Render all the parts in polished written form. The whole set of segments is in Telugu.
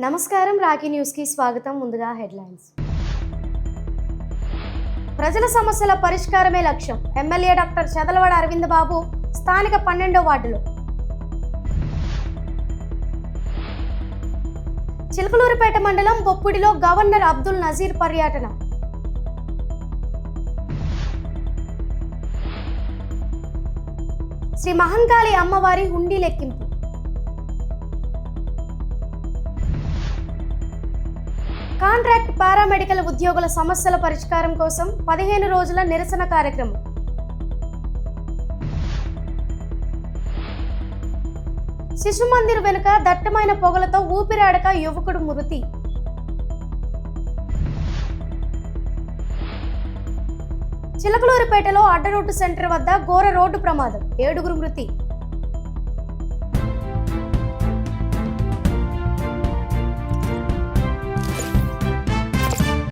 నమస్కారం, రాఖీ న్యూస్కి స్వాగతం. ముందుగా హెడ్లైన్స్. ప్రజల సమస్యల పరిష్కారమే లక్ష్యం. ఎమ్మెల్యే డాక్టర్ చదలవాడ అరవింద్ బాబు స్థానిక 12వ వార్డులో. చిలకలూరిపేట మండలం బొప్పుడిలో గవర్నర్ అబ్దుల్ నజీర్ పర్యటన. శ్రీ మహంకాళి అమ్మవారి హుండీ లెక్కింపు. కాంట్రాక్ట్ పారామెడికల్ ఉద్యోగుల సమస్యల పరిష్కారం కోసం 15 రోజుల నిరసన కార్యక్రమం. శిశు మందిర్ వెనుక దట్టమైన పొగలతో ఊపిరాడక యువకుడు మృతి. చిలకలూరిపేటలో అడ్డరోడ్డు సెంటర్ వద్ద ఘోర రోడ్డు ప్రమాదం, 7గురు మృతి.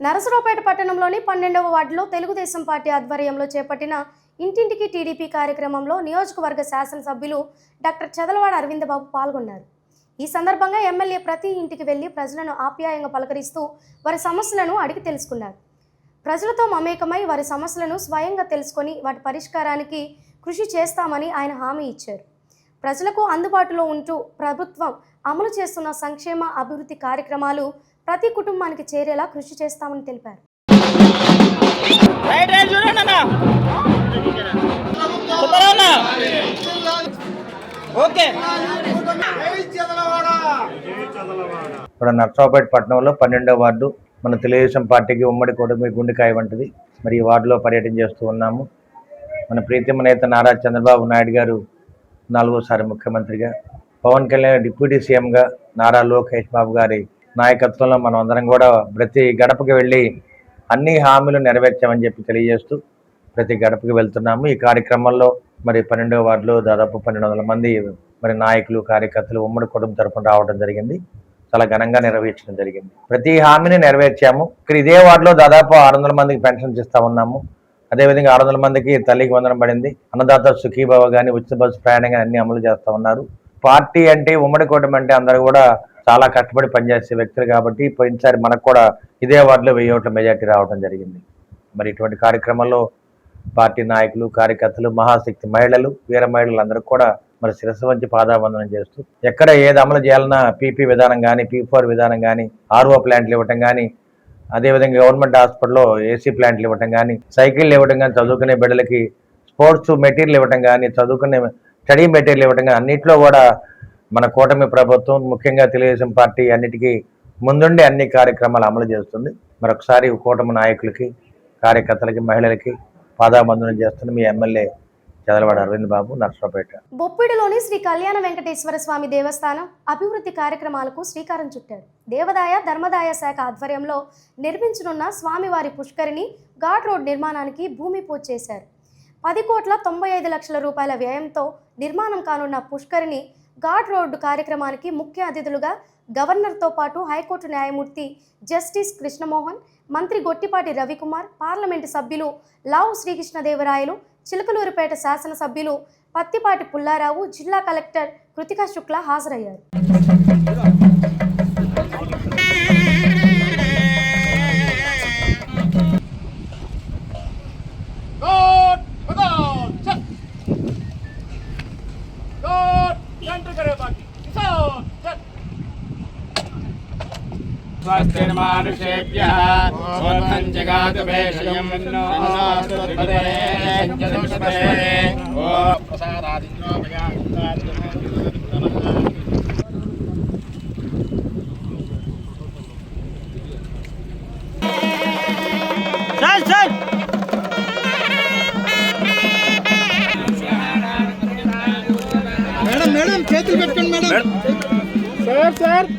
నరసరావుపేట పట్టణంలోని 12వ వార్డులో తెలుగుదేశం పార్టీ ఆధ్వర్యంలో చేపట్టిన ఇంటింటికి టీడీపీ కార్యక్రమంలో నియోజకవర్గ శాసనసభ్యులు డాక్టర్ చదలవాడ అరవింద్ బాబు పాల్గొన్నారు. ఈ సందర్భంగా ఎమ్మెల్యే ప్రతి ఇంటికి వెళ్లి ప్రజలను ఆప్యాయంగా పలకరిస్తూ వారి సమస్యలను అడిగి తెలుసుకున్నారు. ప్రజలతో మమేకమై వారి సమస్యలను స్వయంగా తెలుసుకొని వాటి పరిష్కారానికి కృషి చేస్తామని ఆయన హామీ ఇచ్చారు. ప్రజలకు అందుబాటులో ఉంటూ ప్రభుత్వం అమలు చేస్తున్న సంక్షేమ అభివృద్ధి కార్యక్రమాలు ప్రతి కుటుంబానికి చేరేలా కృషి చేస్తామని తెలిపారు. నర్సాపేట పట్టణంలో 12వ వార్డు మన తెలుగుదేశం పార్టీకి ఉమ్మడి కూటమి గుండెకాయ వంటిది. మరి ఈ వార్డులో పర్యటన చేస్తూ ఉన్నాము. మన ప్రీతమ నేత నారా చంద్రబాబు నాయుడు గారు 4వసారి ముఖ్యమంత్రిగా, పవన్ కళ్యాణ్ డిప్యూటీ సీఎంగా, నారా లోకేష్ బాబు గారి నాయకత్వంలో మనం అందరం కూడా ప్రతి గడపకి వెళ్ళి అన్ని హామీలు నెరవేర్చామని చెప్పి తెలియజేస్తూ ప్రతి గడపకి వెళ్తున్నాము. ఈ కార్యక్రమంలో మరి 12వ వార్డులో దాదాపు 1200 మంది మరి నాయకులు, కార్యకర్తలు ఉమ్మడి కుటుంబం తరఫున రావడం జరిగింది. చాలా ఘనంగా నిర్వహించడం జరిగింది. ప్రతి హామీని నెరవేర్చాము. ఇక్కడ ఇదే వార్డులో దాదాపు 600 మందికి పెన్షన్స్ ఇస్తా ఉన్నాము. అదేవిధంగా 600 మందికి తల్లికి వందనం పడింది. అన్నదాత సుఖీభావ కానీ, ఉచిత బస్సు ప్రయాణం కానీ అన్ని అమలు చేస్తూ ఉన్నారు. పార్టీ అంటే ఉమ్మడి కుటుంబం అంటే అందరూ కూడా చాలా కష్టపడి పనిచేసే వ్యక్తులు కాబట్టి పోయినసారి మనకు కూడా ఇదే వార్డులో 1000 ఓట్ల మెజార్టీ రావడం జరిగింది. మరి ఇటువంటి కార్యక్రమంలో పార్టీ నాయకులు, కార్యకర్తలు, మహాశక్తి మహిళలు, వీర మహిళలు అందరూ కూడా మరి శిరస్సు వంచి పాదాబంధనం చేస్తూ ఎక్కడ ఏది అమలు చేయాలన్నా పీపీ విధానం కానీ, P4 విధానం కానీ, RO ప్లాంట్లు ఇవ్వటం కానీ, అదేవిధంగా గవర్నమెంట్ హాస్పిటల్లో AC ప్లాంట్లు ఇవ్వటం కానీ, సైకిళ్ళు ఇవ్వటం కానీ, చదువుకునే బిడ్డలకి స్పోర్ట్స్ మెటీరియల్ ఇవ్వటం కానీ, చదువుకునే స్టడీ మెటీరియల్ ఇవ్వటం కానీ అన్నింటిలో కూడా మన కూటమి ప్రభుత్వం ముఖ్యంగా తెలుగుదేశం పార్టీ అన్నిటికీ ముందుండి అన్ని కార్యక్రమాలు అమలు చేస్తుంది. మరొకసారి కూటమి నాయకులకి, కార్యకర్తలకి, మహిళలకి పాదాబంధనం చేస్తున్న మీ ఎమ్మెల్యే చదలవాడ అరవింద్ బాబు, నర్సరావుపేట. బొప్పిడిలోని శ్రీ కళ్యాణ వెంకటేశ్వర స్వామి దేవస్థానం అభివృద్ధి కార్యక్రమాలకు శ్రీకారం చుట్టారు. దేవాదాయ ధర్మదాయ శాఖ ఆధ్వర్యంలో నిర్మించనున్న స్వామివారి పుష్కరిణి ఘాట్ రోడ్ నిర్మాణానికి భూమి పూజ చేశారు. 10,95,00,000 రూపాయల వ్యయంతో నిర్మాణం కానున్న పుష్కరిణి ఘాట్ రోడ్డు కార్యక్రమానికి ముఖ్య అతిథులుగా గవర్నర్తో పాటు హైకోర్టు న్యాయమూర్తి జస్టిస్ కృష్ణమోహన్, మంత్రి గొట్టిపాటి రవికుమార్, పార్లమెంటు సభ్యులు లావు శ్రీకృష్ణదేవరాయలు, చిలకలూరిపేట శాసనసభ్యులు పత్తిపాటి పుల్లారావు, జిల్లా కలెక్టర్ కృతికా శుక్లా హాజరయ్యారు. స్వస్తిర్మానుషేభ్యః స్వర్ణం జగాతు భేషయం నమోస్తుతే చతుష్పదే ఓం ప్రసాదాదిత్యో మేడం చేతులు పెట్టుకోండి మేడం. సార్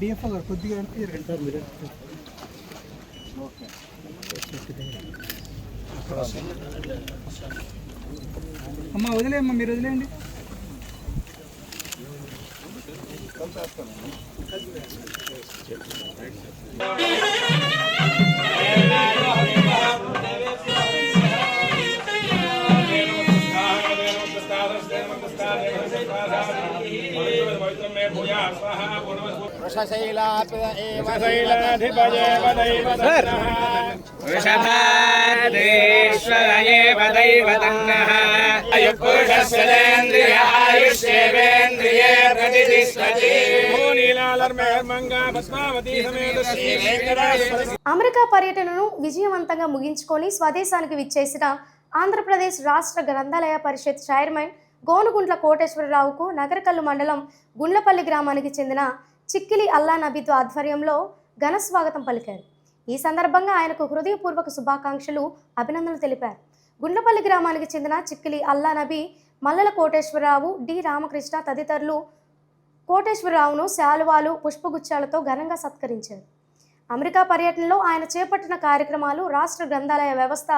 డిఎఫ్ఓ గారు కొద్దిగా అమ్మ వదిలేయమ్మా, మీరు వదిలేయండి. అమెరికా పర్యటనను విజయవంతంగా ముగించుకొని స్వదేశానికి విచ్చేసిన ఆంధ్రప్రదేశ్ రాష్ట్ర గ్రంథాలయ పరిషత్ చైర్మన్ గోనుగుంట్ల కోటేశ్వరరావుకు నగరకల్లు మండలం గుండ్లపల్లి గ్రామానికి చెందిన చిక్కిలి అల్లా నబీతో ఆధ్వర్యంలో ఘన స్వాగతం పలికారు. ఈ సందర్భంగా ఆయనకు హృదయపూర్వక శుభాకాంక్షలు, అభినందనలు తెలిపారు. గుండ్లపల్లి గ్రామానికి చెందిన చిక్కిలి అల్లా నబీ, మల్లెల కోటేశ్వరరావు, డి రామకృష్ణ తదితరులు కోటేశ్వరరావును శాలువాలు, పుష్పగుచ్చాలతో ఘనంగా సత్కరించారు. అమెరికా పర్యటనలో ఆయన చేపట్టిన కార్యక్రమాలు, రాష్ట్ర గ్రంథాలయ వ్యవస్థ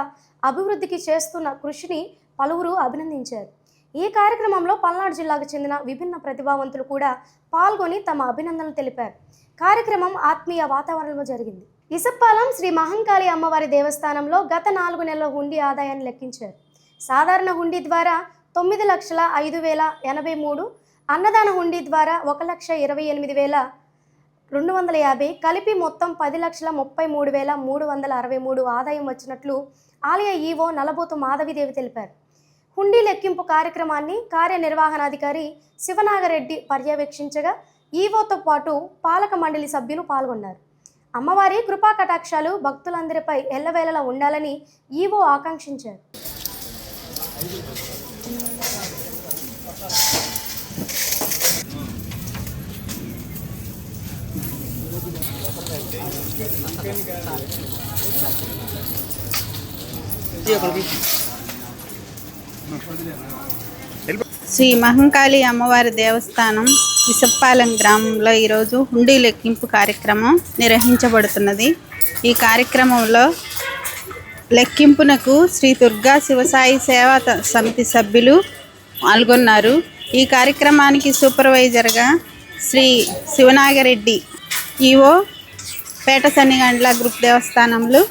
అభివృద్ధికి చేస్తున్న కృషిని పలువురు అభినందించారు. ఈ కార్యక్రమంలో పల్నాడు జిల్లాకు చెందిన విభిన్న ప్రతిభావంతులు కూడా పాల్గొని తమ అభినందనలు తెలిపారు. కార్యక్రమం ఆత్మీయ వాతావరణంలో జరిగింది. ఇసప్పాలం శ్రీ మహంకాళి అమ్మవారి దేవస్థానంలో గత 4 నెలల హుండీ ఆదాయాన్ని లెక్కించారు. సాధారణ హుండీ ద్వారా 9,05,083, అన్నదాన హుండీ ద్వారా 1,28,250, కలిపి మొత్తం 10,33,363 ఆదాయం వచ్చినట్లు ఆలయ ఈవో నలబోతు మాధవిదేవి తెలిపారు. హుండీ లెక్కింపు కార్యక్రమాన్ని కార్యనిర్వహణాధికారి శివనాగరెడ్డి పర్యవేక్షించగా ఈవోతో పాటు పాలక మండలి సభ్యులు పాల్గొన్నారు. అమ్మవారి కృపా కటాక్షాలు భక్తులందరిపై ఎల్లవేళలా ఉండాలని ఈవో ఆకాంక్షించారు. శ్రీ మహంకాళి అమ్మవారి దేవస్థానం ఇసప్పాలెం గ్రామంలో ఈరోజు హుండీ లెక్కింపు కార్యక్రమం నిర్వహించబడుతున్నది. ఈ కార్యక్రమంలో లెక్కింపునకు శ్రీ దుర్గా శివసాయి సేవా సమితి సభ్యులు పాల్గొన్నారు. ఈ కార్యక్రమానికి సూపర్వైజర్గా శ్రీ శివనాగరెడ్డి, ఈవో పేట సన్నిగండ్ల గ్రూప్ దేవస్థానంలో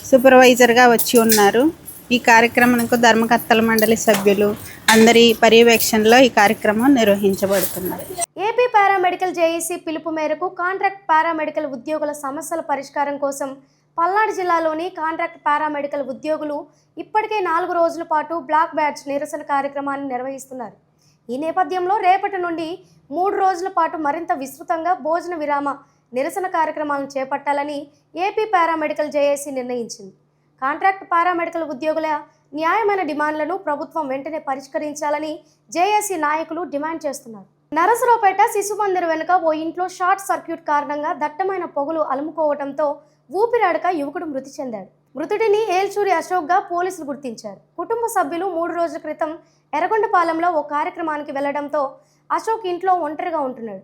సూపర్వైజర్గా వచ్చి ఉన్నారు. ఈ కార్యక్రమానికి ధర్మకర్తల మండలి సభ్యులు అందరి పర్యవేక్షణలో ఈ కార్యక్రమం నిర్వహించబడుతున్నది. ఏపీ పారామెడికల్ జేఏసీ పిలుపు మేరకు కాంట్రాక్ట్ పారామెడికల్ ఉద్యోగుల సమస్యల పరిష్కారం కోసం పల్నాడు జిల్లాలోని కాంట్రాక్ట్ పారామెడికల్ ఉద్యోగులు ఇప్పటికే 4 రోజుల పాటు బ్లాక్ బ్యాడ్జ్ నిరసన కార్యక్రమాన్ని నిర్వహిస్తున్నారు. ఈ నేపథ్యంలో రేపటి నుండి 3 రోజుల పాటు మరింత విస్తృతంగా భోజన విరామ నిరసన కార్యక్రమాలను చేపట్టాలని ఏపీ పారామెడికల్ జేఏసీ నిర్ణయించింది. కాంట్రాక్ట్ పారామెడికల్ ఉద్యోగుల న్యాయమైన డిమాండ్లను ప్రభుత్వం వెంటనే పరిష్కరించాలని జేఏసీ నాయకులు డిమాండ్ చేస్తున్నారు. నరసరావుపేట శిశు మందిర్ వెనుక ఓ ఇంట్లో షార్ట్ సర్క్యూట్ కారణంగా దట్టమైన పొగలు అలుముకోవడంతో ఊపిరాడక యువకుడు మృతి చెందాడు. మృతుడిని ఏల్చూరి అశోక్గా పోలీసులు గుర్తించారు. కుటుంబ సభ్యులు 3 రోజుల క్రితం ఎర్రగొండపాలెంలో ఓ కార్యక్రమానికి వెళ్లడంతో అశోక్ ఇంట్లో ఒంటరిగా ఉంటున్నాడు.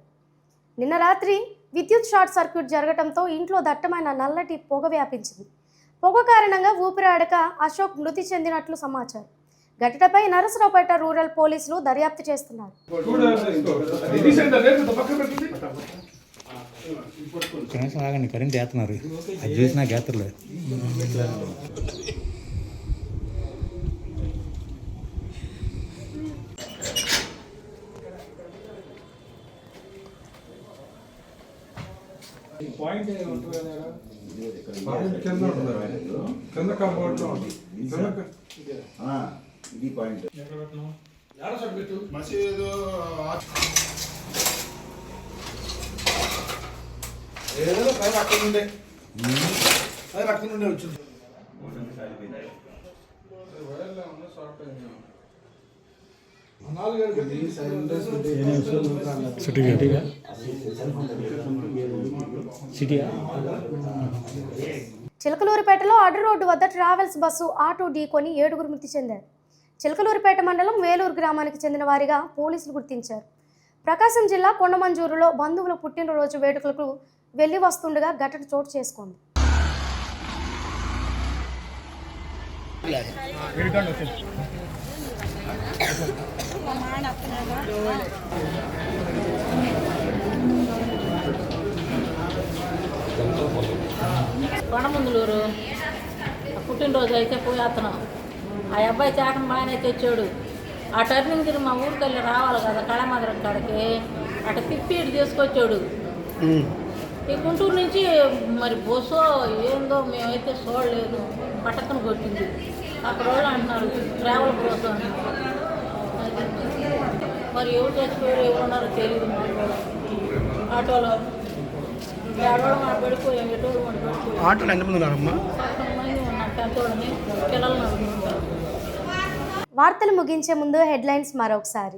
నిన్న రాత్రి విద్యుత్ షార్ట్ సర్క్యూట్ జరగడంతో ఇంట్లో దట్టమైన నల్లటి పొగ వ్యాపించింది. పొగ కారణంగా ఊపిరాడక అశోక్ మృతి చెందినట్లు సమాచారం. ఘటనపై నరసరావుపేట రూరల్ పోలీసులు దర్యాప్తు చేస్తున్నారు. కనీసం ఆగండి, కరెంట్ వేస్తున్నారు, అది చూసి నాకు వేస్తలేదు. ఇది పాయింట్ మసీదు ఏదో పైన అక్కడ నుండే వచ్చింది. చిలకలూరిపేటలో అడ్డు రోడ్డు వద్ద ట్రావెల్స్ బస్సు ఆటో ఢీకొని 7 మృతి చెందారు. చిలకలూరిపేట మండలం వేలూరు గ్రామానికి చెందిన వారిగా పోలీసులు గుర్తించారు. ప్రకాశం జిల్లా కొండమంజూరులో బంధువుల పుట్టినరోజు వేడుకలకు వెళ్లి వస్తుండగా ఘటన చోటు చేసుకుంది. కొండమందులూరు పుట్టినరోజు అయితే పోయి అతను ఆ అబ్బాయి చేటం బాగానే తెచ్చాడు. ఆ టర్నింగ్ తిరిగి మా ఊరికి వెళ్ళి రావాలి కదా కళామందిరం కాడికి, అటు తిప్పి ఇటు తీసుకొచ్చాడు. ఈ గుంటూరు నుంచి మరి బస్సో ఏందో మేమైతే చూడలేదు, పట్టకను కొట్టింది. అక్కడ వాళ్ళు అంటున్నారు ట్రావెల్ బస్సు అంటున్నారు. మరి ఎవరు చచ్చిపోయారు ఎవరు ఉన్నారో తెలియదు. ఆటోలో ఆడవాళ్ళు మనం పడిపోయాం, ఎటోళ్ళు మనం పడిపోయాం. ఆటోలు ఎంతమంది ఉన్నారమ్మా? 11 మంది ఉన్నాం, పెద్దోళ్ళని పిల్లలు నడుపుకుంటారు. వార్తలు ముగించే ముందు హెడ్లైన్స్ మరొకసారి.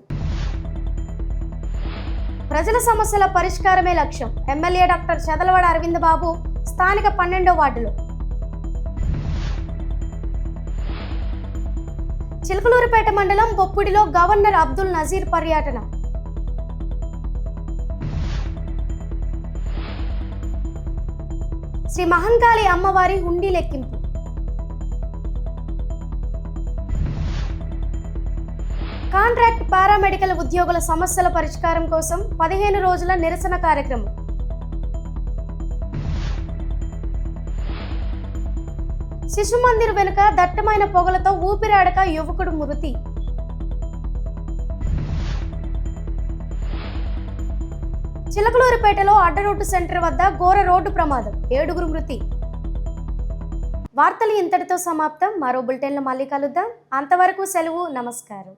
ప్రజల సమస్యల పరిష్కారమే లక్ష్యం. ఎమ్మెల్యే డాక్టర్ చదలవాడ అరవింద్ బాబు స్థానిక 12వ వార్డులో. చిలకలూరుపేట మండలం బొప్పుడిలో గవర్నర్ అబ్దుల్ నజీర్ పర్యటన. శ్రీ మహంకాళి అమ్మవారి హుండీ లెక్కింపు. కాంట్రాక్ట్ పారామెడికల్ ఉద్యోగుల సమస్యల పరిష్కారం కోసం 15 రోజుల నిరసన కార్యక్రమం. శిశు మందిర్ వెనుక దట్టమైన పొగలతో ఊపిరాడక యువకుడు మృతి. చిలకలూరుపేటలో అడ్డరోడ్డు సెంటర్ వద్ద ఘోర రోడ్డు ప్రమాదం, 7 మృతి. వార్తలు ఇంతటితో సమాప్తం. మరో బులెటిన్లో మళ్ళీ కలుద్దాం. అంతవరకు సెలవు. నమస్కారం.